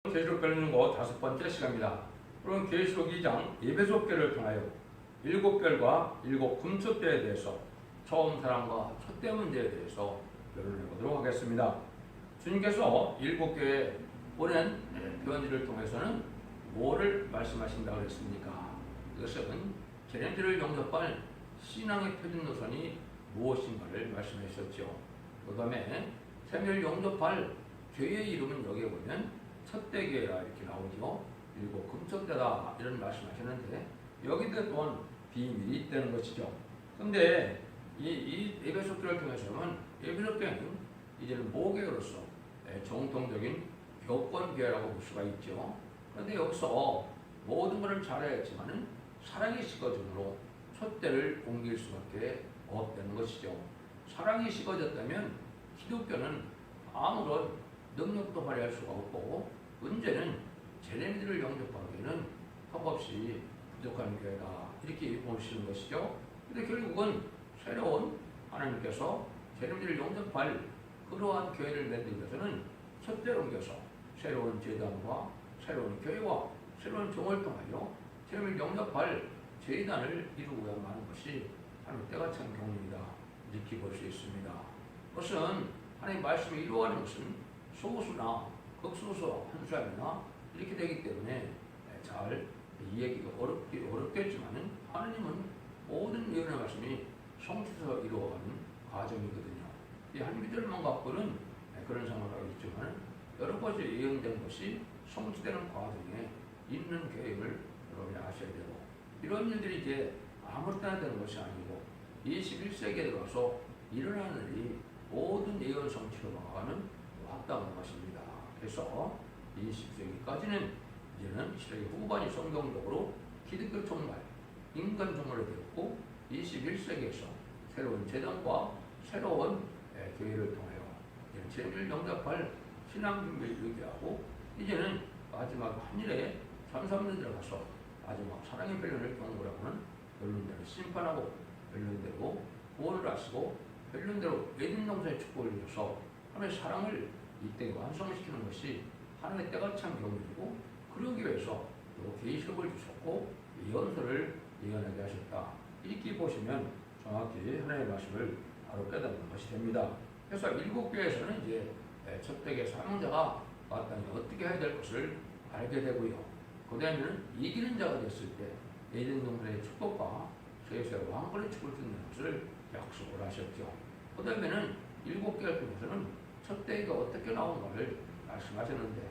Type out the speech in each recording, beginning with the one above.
계시록 배우는 거 5번째 시간입니다. 그럼 계시록 2장 에베소교를 통하여 7별과 7 금초대에 대해서 처음 사랑과 첫대 문제에 대해서 결론해 보도록 하겠습니다. 주님께서 7교회에 보낸 편지를 통해서는 뭐를 말씀하신다고 했습니까? 이것은 제자들을 영접할 신앙의 표준 노선이 무엇인가를 말씀하셨죠. 그 다음에 세미를 영접할 교회의 이름은 여기에 보면 첫대교회라 이렇게 나오죠. 그리고 금초대다 이런 말씀하셨는데 여기도 또한 비밀이 있다는 것이죠. 그런데 이 에베소교를 통해서는 에베소교회는 이제는 모교회로서 정통적인 교권교회라고 볼 수가 있죠. 그런데 여기서 모든 것을 잘해야지만은 사랑이 식어짐으로 첫대를 옮길 수밖에 없다는 것이죠. 사랑이 식어졌다면 기독교는 아무런 능력도 발휘할 수가 없고 문제는 제자들을 영접하기에는 턱없이 부족한 교회다 이렇게 보시는 것이죠. 근데 결국은 새로운 하나님께서 제자들을 영접할 그러한 교회를 만들기 위해서는 첫째로 옮겨서 새로운 제단과 새로운 교회와 새로운 종을 통하여 제자들을 영접할 제단을 이루고야만 하는 것이 하나님 때가 참 경륜이다 이렇게 볼 수 있습니다. 그것은 하나님 말씀이 이루어가는 것은 소수나 극소수 한 사람이나 이렇게 되기 때문에 잘 이해하기가 어렵겠지만은 하나님은 모든 예언의 말씀이 성취해서 이루어가는 과정이거든요. 이 한 구절만 갖고는 그런 상황을 하고 있지만 여러 가지 예언된 것이 성취되는 과정에 있는 계획을 여러분이 아셔야 되고 이런 일들이 이제 아무 때나 되는 것이 아니고 21세기에 들어서 일어나는 일이 모든 예언 성취로 나가는 왔다는 것입니다. 그래서 20세기까지는 이제는 시대의 후반이 성경적으로 기독교 종말, 인간 종말이 되었고 21세기에서 새로운 제단과 새로운 교회를 통하여 제자를 영접할 신앙 준비를 유지하고 이제는 마지막 한일에 3,3년 들어가서 마지막 사랑의 변론을 경고라고 하는 변론대로 심판하고 변론대로 구원을 하시고 변론대로 에덴 동산의 축복을 주셔서 하나님의 사랑을 이때 완성시키는 것이 하나님의 때가 참 경륜이고 그러기 위해서 또 계시록을 주셨고 예언서를 예언하게 하셨다. 이렇게 보시면 정확히 하나님의 말씀을 바로 깨닫는 것이 됩니다. 그래서 7교회에서는 이제 첫대계 사명자가 마땅히 어떻게 해야 될 것을 알게 되고요. 그 다음에는 이기는 자가 됐을 때 에덴 동산의 축복과 세세의 왕권의 축복을 주는 것을 약속을 하셨죠. 그 다음에는 7교회를 통해서는 첫대가 어떻게 나온가를 말씀하셨는데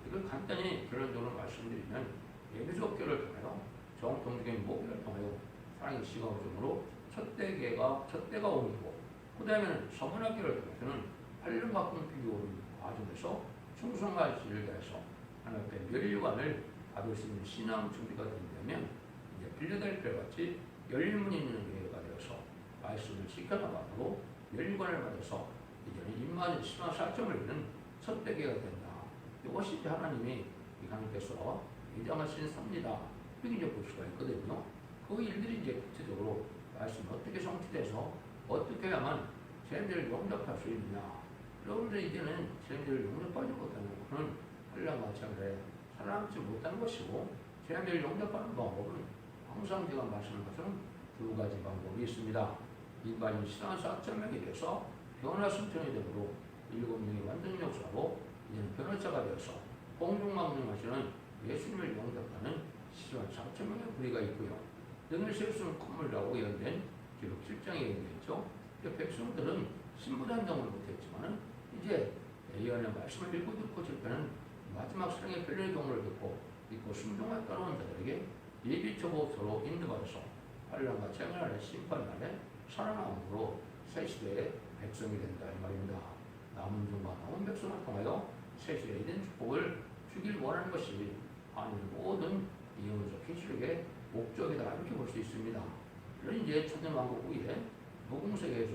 이걸 간단히 결론적으로 말씀드리면 에베소교를 통하여 정통적인 모교를 통하여 사랑의 시각으로 첫대가 옮기고 그 다음에는 서문학교를 통해서는 8년 각종 비교를 과정에서 충성과 지를 다해서 하나님께 멸류관을 받을 수 있는 신앙 준비가 된다면 이제 빌려달별 같이 열문 있는 교회가 되어서 말씀을 지켜나가고 멸류관을 받아서 이제는 임마는 신앙 살점을 이루는 첫대교가 된다. 이것이 하나님이 하나님께서 인정하신 섭니다. 이렇게 이제 볼 수가 있거든요. 그 일들이 이제 구체적으로 말씀이 어떻게 성취돼서 어떻게 해야만 제자들을 영접할 수 있느냐. 여러분들이 이제는 제자들을 영접하지 못하는 것은 한량 마찬가지에 살아남지 못하는 것이고 제자들을 영접하는 방법은 항상 제가 말씀한 것처럼 2가지 방법이 있습니다. 일반인 신앙 4,000명에 대해서 변화 순천이 되므로 7명이 완전 역사로 이제는 변호자가 되어서 공중망명하시는 예수님을 영접하는 시간 4,000명의 부리가 있고요. 능을 세울 수 있는 건물이라고 예언된 기록 7장에 예언되죠. 백성들은 신부단정을 못했지만 이제 예언의 말씀을 읽고 듣고 질패는 마지막 사랑의 변론의 경우를 듣고 믿고 순종할 따라온 자들에게 예비처법서로 인도받아서 환란과 재난의 심판날에 살아남음으로 새 시대의 백성이 된다 이 말입니다. 남은 종과 남은 백성을 통하여 새 시대에 이런 축복을 주길 원하는 것이 하나님의 모든 예언적 계시록의 목적이다 이렇게 볼 수 있습니다. 이런 이제 천년왕국 후에 노공세계에서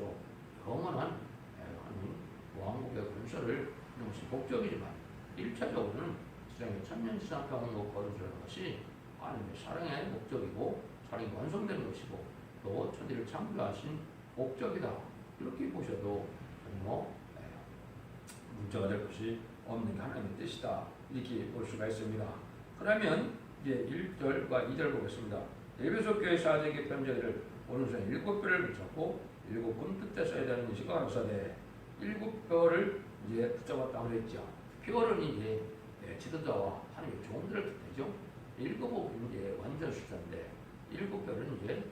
영원한 하나님 왕국의 건설을 하는 것이 목적이지만 1차적으로는 세상의 천년지상평안국 거듭하는 것이 하나님의 사랑의 목적이고 사랑이 완성되는 것이고 또 천지를 창조하신 목적이다 이렇게 보셔도 전혀 문제가 될 것이 없는 게 하나님의 뜻이다 이렇게 볼 수가 있습니다. 그러면 이제 1절과 2절 보겠습니다. 에베소 교회 사제에게 편지를 오른손에 7뼈를 붙였고 7금 뜻대 써야 되는 시가 가서되 7뼈를 이제 붙잡았다고 그랬죠. 뼈는 이제 지도자와 하나님의 종들을 뜻하죠. 7은 이제 완전 숫자인데 7뼈는 이제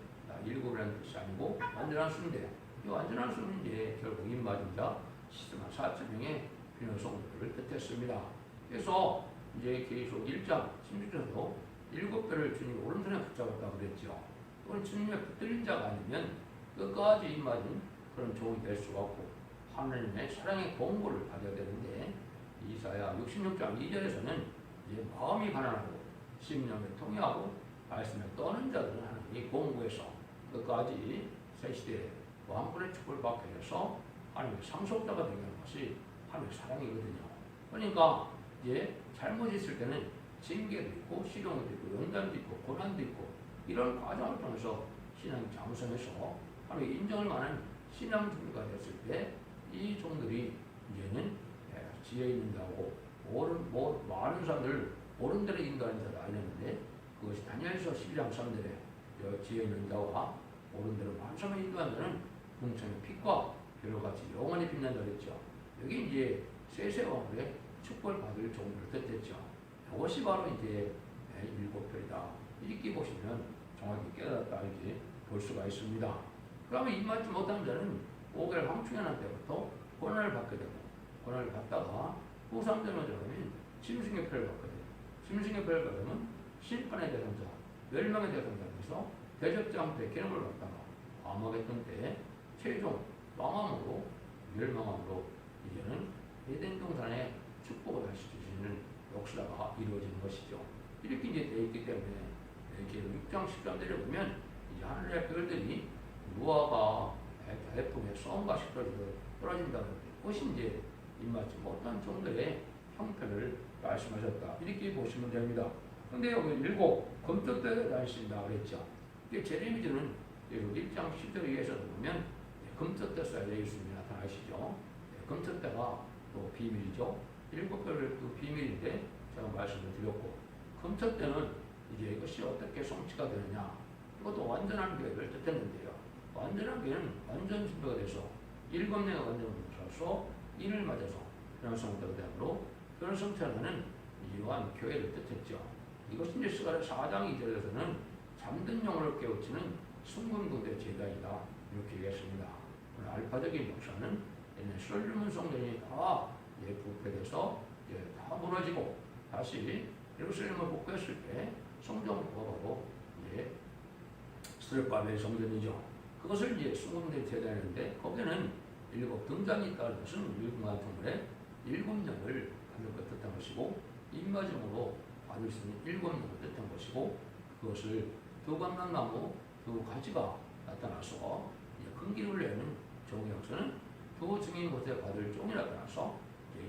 7이라는 뜻이 아니고 완전한 수인데 이 완전한 수는 이제 결국 임마중자 14만 4천 명의 비너성들을 뜻했습니다. 그래서 이제 계시록 1장 16절도 7뼈를 주님 오른손에 붙잡았다고 그랬죠. 그건 주님의 붙들린 자가 아니면 끝까지 임마진 그런 종이 될 수가 없고 하나님의 사랑의 공고를 받아야 되는데 이사야 66장 2절에서는 이제 마음이 가난하고 심령에 통해하고 말씀에 떠는 자들은 하나님이 공고해서 끝까지 새 시대에 왕권의 축복을 받게 해서 하나님의 상속자가 되게 하는 것이 하나님의 사랑이거든요. 그러니까 이제 잘못 있을 때는 징계도 있고 시련도 있고 연단도 있고 고난도 있고 이런 과정을 통해서 신앙이 장성해서 하나님의 인정할 만한 신앙 종류가 됐을 때 이 종들이 이제는 지혜 있는 자고 많은 사람들을 옳은 대로 인도하는 자가 아니었는데 그것이 다니엘서 12장 3절에 지혜 있는 자와 옳은 대로 많은 사람을 인도하는 자는 궁창의 빛과 별같이 영원히 빛난다 그랬죠. 여기 이제 세세왕의 축복을 받을 종들을 뜻했죠. 이것이 바로 이제 7별이다. 이렇게 보시면 정확히 깨달았다 이렇게 볼 수가 있습니다. 그러면 입맞지 못한 자는 5개월 황충현한 때부터 고난을 받게 되고 고난을 받다가 후삼전을 들어가면 짐승의 표를 받거든요. 짐승의 표를 받으면 심판의 대상자, 멸망의 대상자에서 대적자한테 기름을 받다가 암흑했던 때에 최종 망함으로 멸망함으로 이제는 에덴 동산의 축복을 다시 주시는 역사가 이루어지는 것이죠. 이렇게 이제 되어 있기 때문에 이렇게 6장 10장들을 보면 이제 하늘의 별들이 노아가 대풍에 쏜과 떨어진다는 것이 이제 입맞지 못한 정도의 형편을 말씀하셨다. 이렇게 보시면 됩니다. 근데 여기 7 금토대가 다니신다 그랬죠. 이게 제레미지는 1장 10절에서 보면 금토대 써야 있습니다. 나타나시죠. 금토대가 또 비밀이죠. 7별의 그 비밀인데 제가 말씀을 드렸고 금토대는 이제 이것이 어떻게 성취가 되느냐 이것도 완전한 교회를 뜻했는데요. 완전한 교회는 완전 준비가 돼서 7년의 완전 준비로서 인을 맞아서 그런 성도들로 그런 성찬하는 이러한 교회를 뜻했죠. 이것이 이제 스가랴 4장 2절에서는 잠든 영혼을 깨우치는 순금군대 제단이다 이렇게 얘기했습니다. 알파적인 역사는 솔로몬 성전이 다 부패돼서 다 무너지고 다시 예루살렘을 복구했을 때 성전을 바로 스룹바벨 성전이죠. 그것을 이제 순금대 제단인데 거기는 7 등잔이 있다는 것은 율궁한 통물에 7년을 받을 것 뜻한 것이고 입맞음으로 받을 수 있는 7년을 뜻한 것이고 그것을 두 감람나무 두 가지가 나타나서 큰기를 내는 종의 역사는 두 증인 곳에 받을 종이 나타나서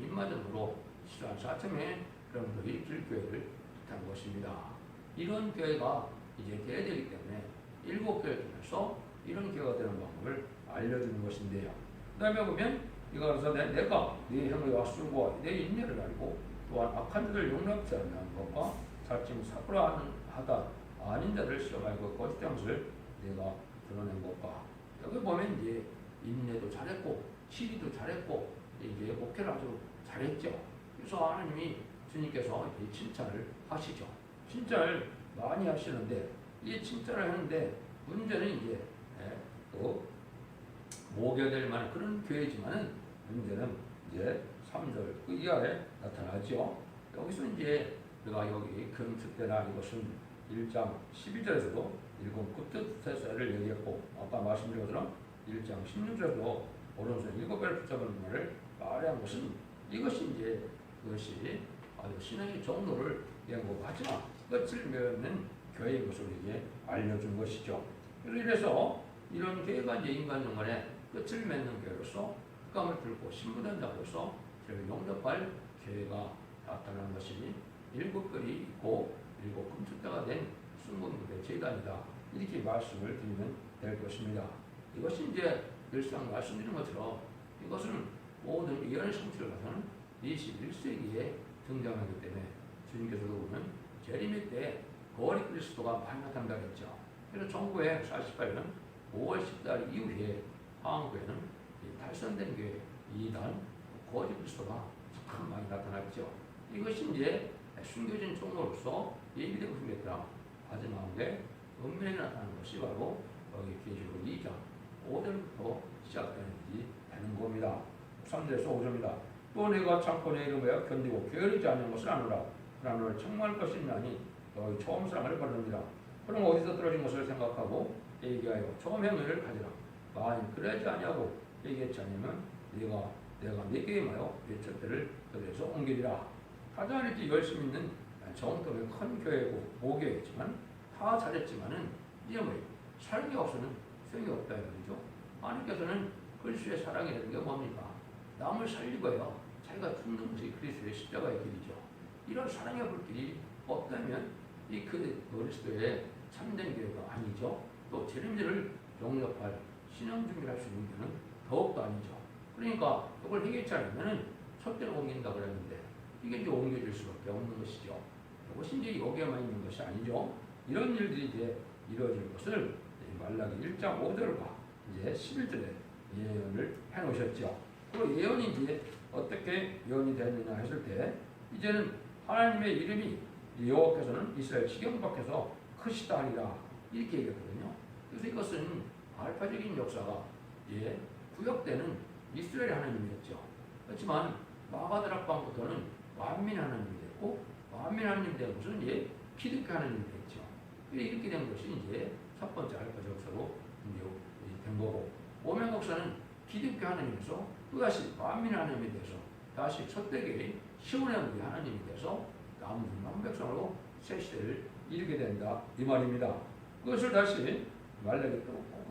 입맞음으로 14만 4천의 그런 분들이 길교회를 뜻한 것입니다. 이런 교회가 이제 돼야 되기 때문에 7교회를 통해서 이런 교회가 되는 방법을 알려주는 것인데요. 그 다음에 보면 이거서 내가 네 형의 술과 내 인내를 알고 또한 악한 자들 용납지 않는 것과 살찜 사쿠라 하다 아닌 자를 시험하여 그 거짓된 것을 내가 드러낸 것과 여기 보면 이제 인내도 잘했고 시리도 잘했고 이제 목회를 아주 잘했죠. 그래서 하나님이 주님께서 칭찬을 하시죠. 칭찬을 많이 하시는데 이 칭찬을 하는데 문제는 이제 모교될 만한 그런 교회지만은 문제는 이제 3절 그 이하에 나타나죠. 여기서 이제 내가 여기 금특대나 이것은 1장 12절에서도 7 급뜻대사를 얘기했고 아까 말씀드린 것처럼 1장 16절에도 오른손 7배를 붙잡은 말을 말한 것은 이것이 이제 그것이 아주 신앙의 정도를 연구하지만 끝을 맺는 교회의 것을 이제 알려준 것이죠. 그래서 이런 교회가 이제 인간 영혼의 끝을 맺는 교회로서 흑감을 들고 신부된 자로서 저를 용접할 교회가 나타나는 것이 7별이 있고 7 금축대가 된 순금부대 제단이다. 이렇게 말씀을 드리면 될 것입니다. 이것이 이제 늘상 말씀드린 것처럼 이것은 모든 예언의 성취를 가서는 21세기에 등장하기 때문에 주님께서도 보면 재림의 때 거리 그리스도가 많이 나타난다고 했죠. 그래서 1948년 5월 10일 이후에 한국에는 탈선된 교회, 이단, 거짓 그리스도가 참 많이 나타났죠. 이것이 이제 숨겨진 종로로서 예비되고 숨겼더라. 마지막에 은밀히 나타나는 것이 바로 여기 계시록 2장 5절부터 시작되는 겁니다. 3절에서 5절입니다. 또 내가 참고 내 이름에 견디고 게으르지 않는 것을 아노라. 그러나 너를 책망할 것이 있나니 너희 처음 사랑을 버립니다. 그럼 어디서 떨어진 것을 생각하고 얘기하여 처음 행위를 가지라. 만일 그러지 아니하고 얘기했지 않으면 내가 네게 임하여 네 촛대를 그들에서 옮기리라. 가장 이렇게 열심히 있는 정통의 큰 교회고 모교회지만 다 잘했지만은 이제 사랑이 없으면 소용이 없다 이거죠. 하나님께서는 그리스도의 사랑이라는 게 뭡니까? 남을 살리고요. 자기가 죽는 것이 그리스도의 십자가의 길이죠. 이런 사랑의 불길이 없다면 이 그리스도의 참된 교회가 아니죠. 또 재림제를 용납할 신앙 준비를 할 수 있는 교회는 더욱더 아니죠. 그러니까 이걸 해결치 않으면 촛대를 옮긴다고 그랬는데 이게 이제 옮겨질 수밖에 없는 것이죠. 이것이 이제 여기에만 있는 것이 아니죠. 이런 일들이 이제 이루어질 것을 말라기 1장 5절과 이제 11절에 예언을 해놓으셨죠. 그 예언이 이제 어떻게 예언이 되느냐 했을 때 이제는 하나님의 이름이 여호와께서는 이스라엘 지경 밖에서 크시다 하리라 이렇게 얘기했거든요. 그래서 이것은 알파적인 역사가 이제 구역되는 이스라엘 하나님이었죠. 그렇지만 마가다락방부터는 만민 하나님이 됐고 만민 하나님이 된 것은 이제 기독교 하나님이 됐죠. 이렇게 된 것이 이제 첫 번째 알파적 역사로 이제 된 거고 오명 역사는 기독교 하나님에서 또다시 만민 하나님이 돼서 다시 첫대교의 시온의 하나님이 돼서 남은 백성으로 새 시대를 이루게 된다 이 말입니다. 그것을 다시 말라기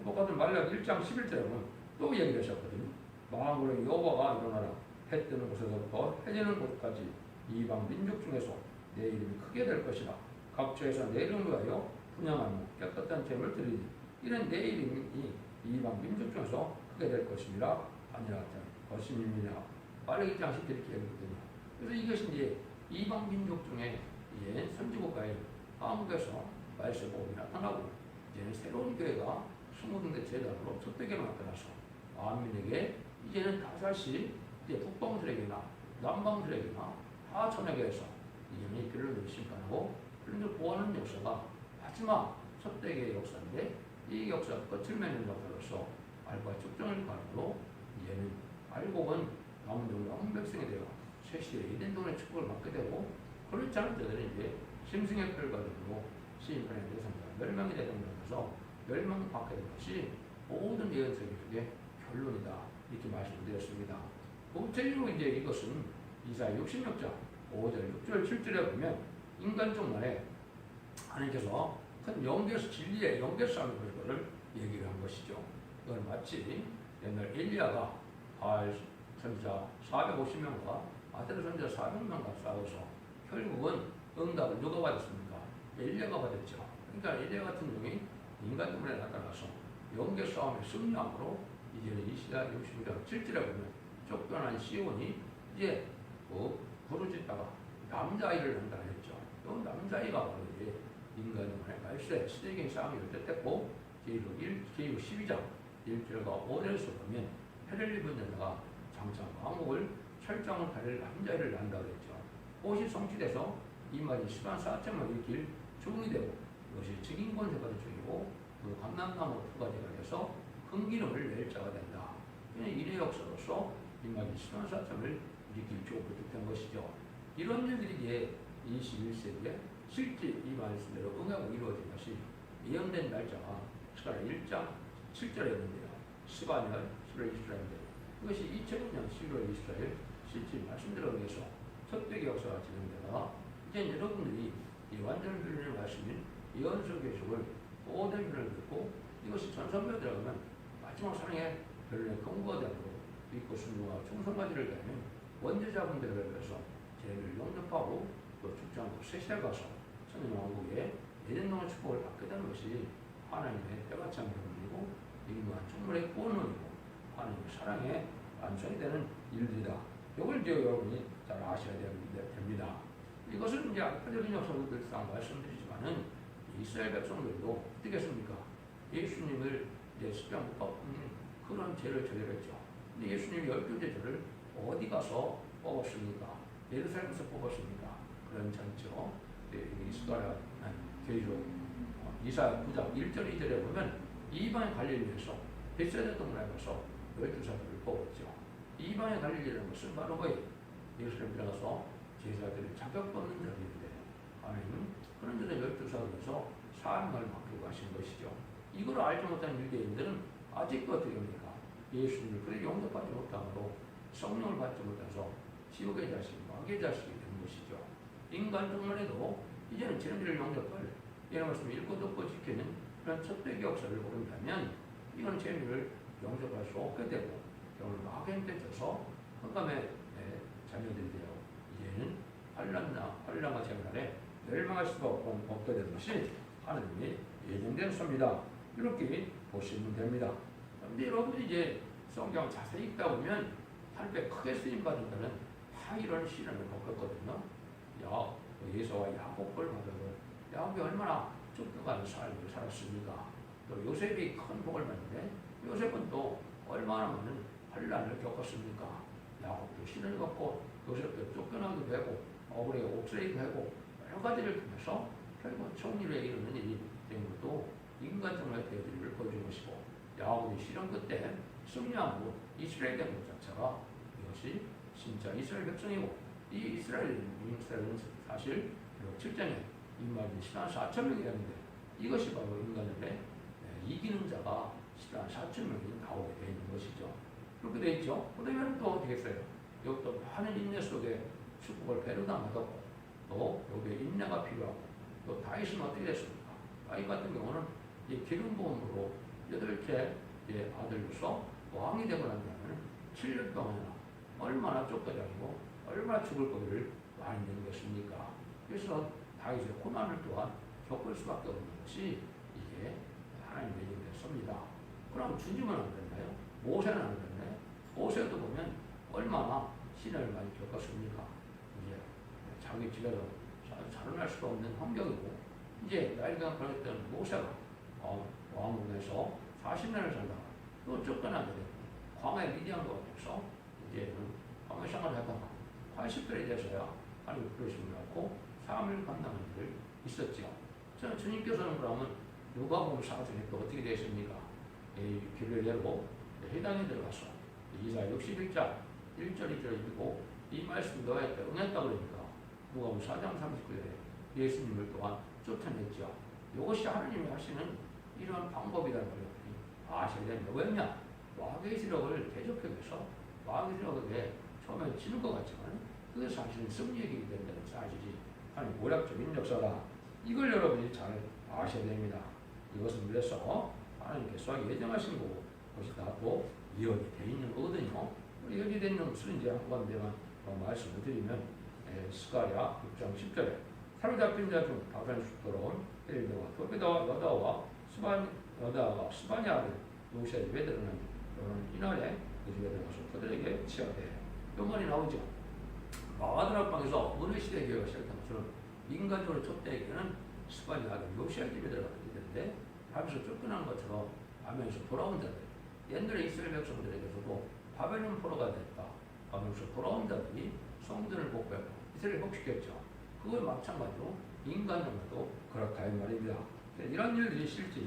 똑같은 말라기 1장 11절에 보면 또 얘기를 하셨거든요. 만군의 여호와가 일어나라. 해 뜨는 곳에서부터 해지는 곳까지 이방 민족 중에서 내 이름이 크게 될 것이라. 각처에서 내 이름을 위하여 분양하며 깨끗한 제물을 드리니 이는 내 이름이 이방 민족 중에서 크게 될 것입니다. 아니라 것임이니라. 말라기 1장 10절 이렇게 얘기했거든요. 그래서 이것이 이제 이방 민족 중에 선지국가의 한국에서 말세복이 나타나고 이제는 새로운 교회가 20군데 재단으로 첫대교로 나타나서 만민에게 이제는 다시 이제 북방들에게나 남방들에게나 다 전하게해서 이제는 이 교회를 심판하고 그런데 보호하는 역사가 마지막 첫대교의 역사인데 이 역사가 끝을 맺는 역사로서 알과 측정을 가르고 이제는 알곡은 남은 영백성이 되어 새시대의 이den동의 축복을 받게 되고 그렇지 않은 자들은 이제 심승의 결과적으로 시인판의 대상자가 멸망이 되는 것에서 멸망받게 된 것이 모든 예언서기 중에 결론이다 이렇게 말씀드렸습니다. 구체적으로 이제 이것은 이사야 66장 5절, 6절, 7절에 보면 인간종말에 하나님께서 큰 진리의 연결성을 볼 것을 얘기를 한 것이죠. 이건 마치 옛날 엘리야가 바알 선지자 450명과 아데르 선지자 400명과 싸워서 결국은 응답을 누가 받았습니까? 엘리야가 받았죠. 그러니까 엘리야 같은 종이 인간종말에 나타나서 연결 싸움의 승리함으로 이제는 이시야 66장 7절에 보면 쫓겨난 시온이 이제 부르짖다가 남자아이를 낳는다 했죠. 이 남자아이가 바로 이제 인간종말의 말세 시대적인 싸움이 열렸고 계시록 12장 1절과 5절에서 보면 해를 입은 여자가 장차 왕국을 철장을 가릴 남자아이를 낳는다고 했죠. 옷이 성취돼서 이 말이 10만 4천만 일길 종이 되고 이것이 즉인권 제가 되고 그 감람나무 투가제가 돼서 금기름을 낼 자가 된다. 이래 역사로서 이 말이 10만 4천을 일으킬 조부득된 것이죠. 이런 일들이 이제 21세기에 실제 이 말씀대로 응하고 이루어진 것이 예언된 날짜가 스가랴 1장 7절에 있는데요. 14년 11월 24일인데 이것이 2000년 11월 24일 실제 말씀대로 의해서 첫대기 역사가 진행되다가 이제 여러분들이 이 완전 불륜의 말씀인 예언서 계속을 오대문을 듣고 이것이 전선부에 들어가면 마지막 사랑의 결론의 공부가 되도록 믿고 순종하고 충성까지를 가면 원죄자분들을 위해서 죄를 용납하고 또 죽지 않고 새시대 가서 천년 왕국의 예전동의 축복을 받게 되는 것이 하나님의 때같이 한 경험이고 인간 충분의 구원론이고 하나님의 사랑에 완성이 되는 일들이다. 이걸 이제 여러분이 잘 아셔야 됩니다. 이것은 이제 알파적인 역사들상 말씀드리지만은 이스라엘 백성들도 어떻게 했습니까? 예수님을 이제 십자가못 그런 죄를 저질렀죠. 근데 예수님이 12제자를 어디 가서 뽑았습니까? 예루살렘에서 뽑았습니까? 그런 전죠. 이스라엘 계시록 이사야 9장 1절 2절에 보면 이방의 갈릴리에서 벳사다 동네에 가서 12사람을 뽑았죠. 이방의 갈릴리라는 것은 바로 예루살렘 들어가서 제사들이 자격받는 자리인데 하나님은 그런 데서 12사람에서 사명을 맡기고 하신 것이죠. 이걸 알지 못한 유대인들은 아직도 어떻게 합니까? 예수님을 그렇게 용납하지 못함으로 성령을 받지 못해서 지옥의 자식, 마귀의 자식이 되는 것이죠. 인간적만 해도 이제는 진리를 용납할 이런 말씀을 읽고 듣고 지키는 그런 첫代 역사를 모른다면 이건 진리를 용납할 수 없게 되고 결국 마귀한테 져서 흑암의 자녀들이 되어 이제는 환란과 재난에 멸망할 수가 없게 되는 것이 하나님이 예정된 수입니다. 이렇게 보시면 됩니다. 그런데 여러분이 이제 성경 자세히 읽다 보면 하나님께 크게 쓰임받은 자는 다 이런 시련을 겪었거든요. 예수와 야곱을 받아서 야곱이 얼마나 쫓겨가는 삶을 살았습니까? 또 요셉이 큰 복을 받는데 요셉은 또 얼마나 많은 환란을 겪었습니까? 야곱도 시련을 겪고 요셉도 쫓겨나기도 되고 억울하게 옥살이기도 하고 여러 가지를 통해서 결국 총리에 이르는 일이 된 것도 인간적인 대들을 보여준 것이고 야곱이 시련 끝에 승리함으로 이스라엘 된 것 자체가 이것이 진짜 이스라엘 백성이고 이 이스라엘은 사실 7장에 인마이 140,000명이라는데 이것이 바로 인간의 이기는 자가 140,000명이 나오게 되어 있는 것이죠. 그렇게 되어 있죠. 그러면 또 어떻게 했어요? 여기도 많은 인내 속에 축복을 배려당하고 또 여기에 인내가 필요하고 또 다윗은 어떻게 됐습니까? 다윗 같은 경우는 이 기름 부음으로 8째 아들로서 왕이 되고 난 다음에 7년 동안 얼마나 쫓겨다니고 얼마나 죽을 거리를 많이 낸 것입니까? 그래서 다윗의 고난을 또한 겪을 수밖에 없는 것이 이게 하나님의 예정됐습니다. 그럼 주님은 안 됐나요? 모세는 안 됐나요? 모세도 보면 얼마나 시련을 많이 겪었습니까? 이제 자기 집에서 자라날 수가 없는 환경이고 이제 나이가 걸렸던 모세가 왕궁에서 40년을 살다가 또 쫓겨나게 되고 광야에 미디안과 같아서 이제는 광야 생활을 하다가 80살이 돼서야 하나님 부르심을 받고 삶을 감당하는 일을 있었죠. 저는 주님께서는 그러면 누가복음 4장에 또 어떻게 되십니까? 이 길례로 회당에 들어가서 이사야 61장 1절 2절 읽고 이 말씀 너희한테 응했다 그러니까 누가복음 4장 39절에 예수님을 또한 쫓아냈죠. 이것이 하나님이 하시는 이러한 방법이라는 걸 아셔야 됩니다. 왜냐? 마귀의 세력을 대적하기 위해서 마귀의 세력에게 처음에 지는 것 같지만 그게 사실은 승리이기 된다는 사실이 하나님 모략적인 역사다. 이걸 여러분이 잘 아셔야 됩니다. 이것은 그래서 하나님께서 예정하신 거고 그것이 다 또 예언이 되어 있는 거거든요. 예언이 되는 것을 이제 한 군데만 말씀을 드리면 스가랴 6장 10절에 사로잡힌 자 중 다산에 돌아온 헬리드와 도베다와 여다와 여다가 스바냐 아들 요시아 집에 들어가는 이날에 그 집에 들어가서 그들에게 치하되 몇 말이 나오죠. 마가드락방에서 어느 시대 교회가 시작한 것처럼 인간적으로 촛대에게는 스바냐 아들 요시아 집에 들어가는 일인데 하면서 쫓겨난 것처럼 하면서 돌아온 자들 옛날에 이스라엘 백성들에게서도 바벨론 포로가 됐다 하면서 돌아온 자들이 성전을 복구하고 이스라엘을 복식했죠. 그걸 마찬가지로 인간적으로도 그렇다 이 말입니다. 이런 일들이 실제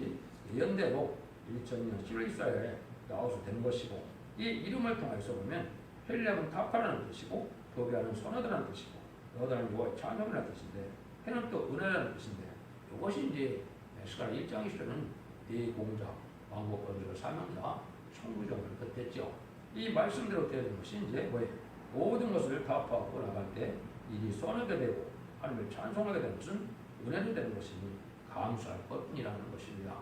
예언대로 2000년 7월 24일에 나와서 된 것이고 이 이름을 통해서 보면 헬렘은 타파라는 뜻이고 도비아는 선하다는 뜻이고 여다는 여호와의 찬양이라는 뜻인데 해는 또 은혜라는 뜻인데 이것이 이제 스가랴 1장 20절은 대공자, 왕국 건설의 사명자, 청구정을 뜻했죠. 이 말씀대로 되는 것이 이제 뭐예요? 모든 것을 타파하고 나갈 때 일이 선하게 되고 하나님을 찬송하게 되는 것은 은혜로 되는 것이니 감사할 것뿐이라는 것입니다.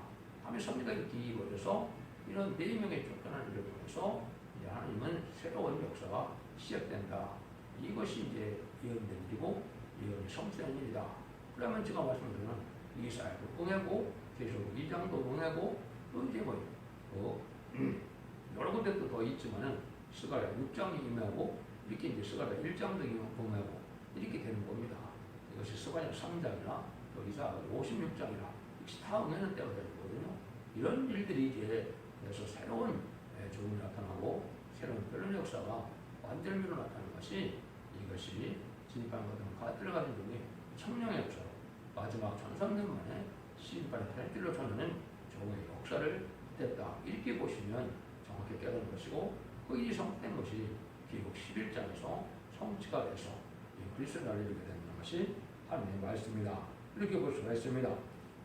하나님의 섭리가 이렇게 이루어져서 이런 4명의 쫓겨난 일을 통해서 하나님은 새로운 역사가 시작된다. 이것이 이제 예언된 일이고 예언이 성취된 일이다. 그러면 제가 말씀드리는 이사야도 응하고 계시록 2장도 응하고 또 이제 여러 군데 또 더 있지만은 스가랴 6장이 임하고 이렇게 이제 스가랴 1장도 공유하고 이렇게 되는 겁니다. 이것이 스가랴 3장이나 또 이사야 56장이나 역시 다 응하는 때가 되거든요. 이런 일들이 이제 그래서 새로운 조문이 나타나고 새로운 변론 역사가 완전미로 나타나는 것이 이것이 진입하는 것은 가들어 가진 중에 청량의 역사로 마지막 1300년 만에 시인판의 탈길로 전하는 종의 역사를 했다. 이렇게 보시면 정확히 깨닫는 것이고 그 일이 성취된 것이 기록 11장에서 성취가 돼서 그리스도를 알리게 되는 것이 하나님의 말씀입니다. 이렇게 볼 수가 있습니다.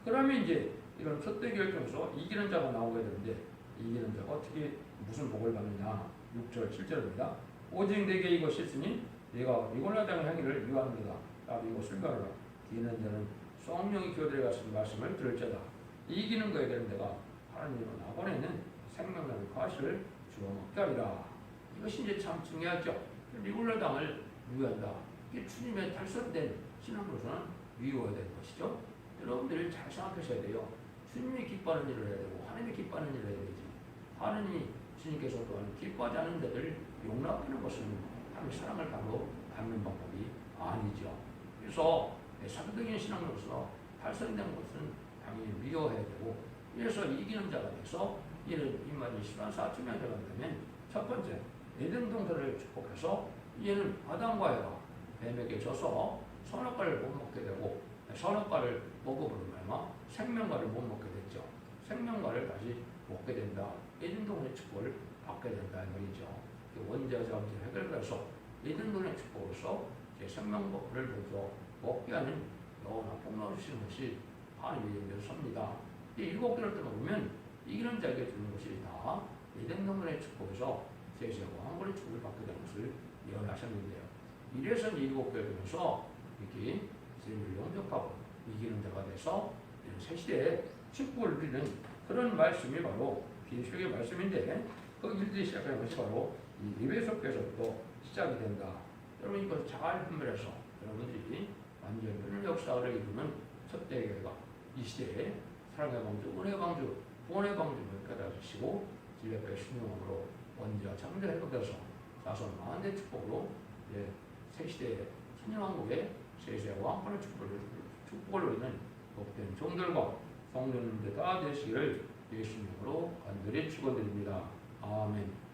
그러면 이제 이런 첫대 결정에서 이기는 자가 나오게 되는데 이기는 자가 어떻게 무슨 복을 받느냐 6절 7절입니다. 오직 내게 이것이 있으니 내가 니골라당의 행위를 이해합니다. 나도 이것을 가르라. 이기는 자는 성령이 교들어가신 말씀을 들을지어다. 이기는 거에 대한 내가 하나님으로 나보내는 생명나는 과실을 주어 먹게 하리라. 이것이 이제 참 중요하죠. 니골라당을 위한다. 이게 주님의 달성된 신앙으로서는 위워야 되는 것이죠. 여러분들이 잘 생각하셔야 돼요. 주님이 기뻐하는 일을 해야 되고 하나님이 기뻐하는 일을 해야 되지. 하나님이 주님께서 또한 기뻐하지 않는 데를 용납하는 것은 하나님의 사랑을 바로 받는 방법이 아니죠. 그래서 사도적인 신앙으로서 달성된 것은 당연히 미워해야 되고 그래서 이기는 자가 돼서 이는 이 말이 시간사 투명자가 된다면 첫 번째 에덴 동산을 축복해서 이는 아담과 에바 뱀에게 져서 선악과를 못 먹게 되고 선악과를 먹어버린 말마 생명과를 못 먹게 됐죠. 생명과를 다시 먹게 된다. 에덴 동산의 축복을 받게 된다 이 말이죠. 원죄와 자원죄를 해결해서 에덴 동산의 축복으로서 생명과를 먼저 먹게 하는 영원한 복락을 주시는 것이 하나님의 영에서 섭니다. 이 7개를 떠나보면 이기는 자에게 주는 것이 다 에덴 동산의 축복에서 세세와 한 번의 축복을 받게 되는 것을 예언하셨는데요. 이래서 7개를 되면서 이렇게 주님을 영접하고 이기는 자가 돼서 새 시대에 축복을 누리는 그런 말씀이 바로 기독교의 말씀인데 그 일들이 시작하는 것이 바로 이 에베소서부터 시작이 된다. 여러분 이것을 잘 분별해서 여러분들이 완전 변론 역사를 이루는 첫 대회가 이 시대에 사랑의 방주, 은혜의 방주, 구원의 방주를 깨달으시고 진리의 순종으로 원죄와 창조를 회복돼서 자손 만대 축복으로 새 시대의 천년왕국의 세세와 왕권의 축복을 누리는 복된 종들과 성도님들 다 되시기를 예수님으로 간절히 축원드립니다. 아멘.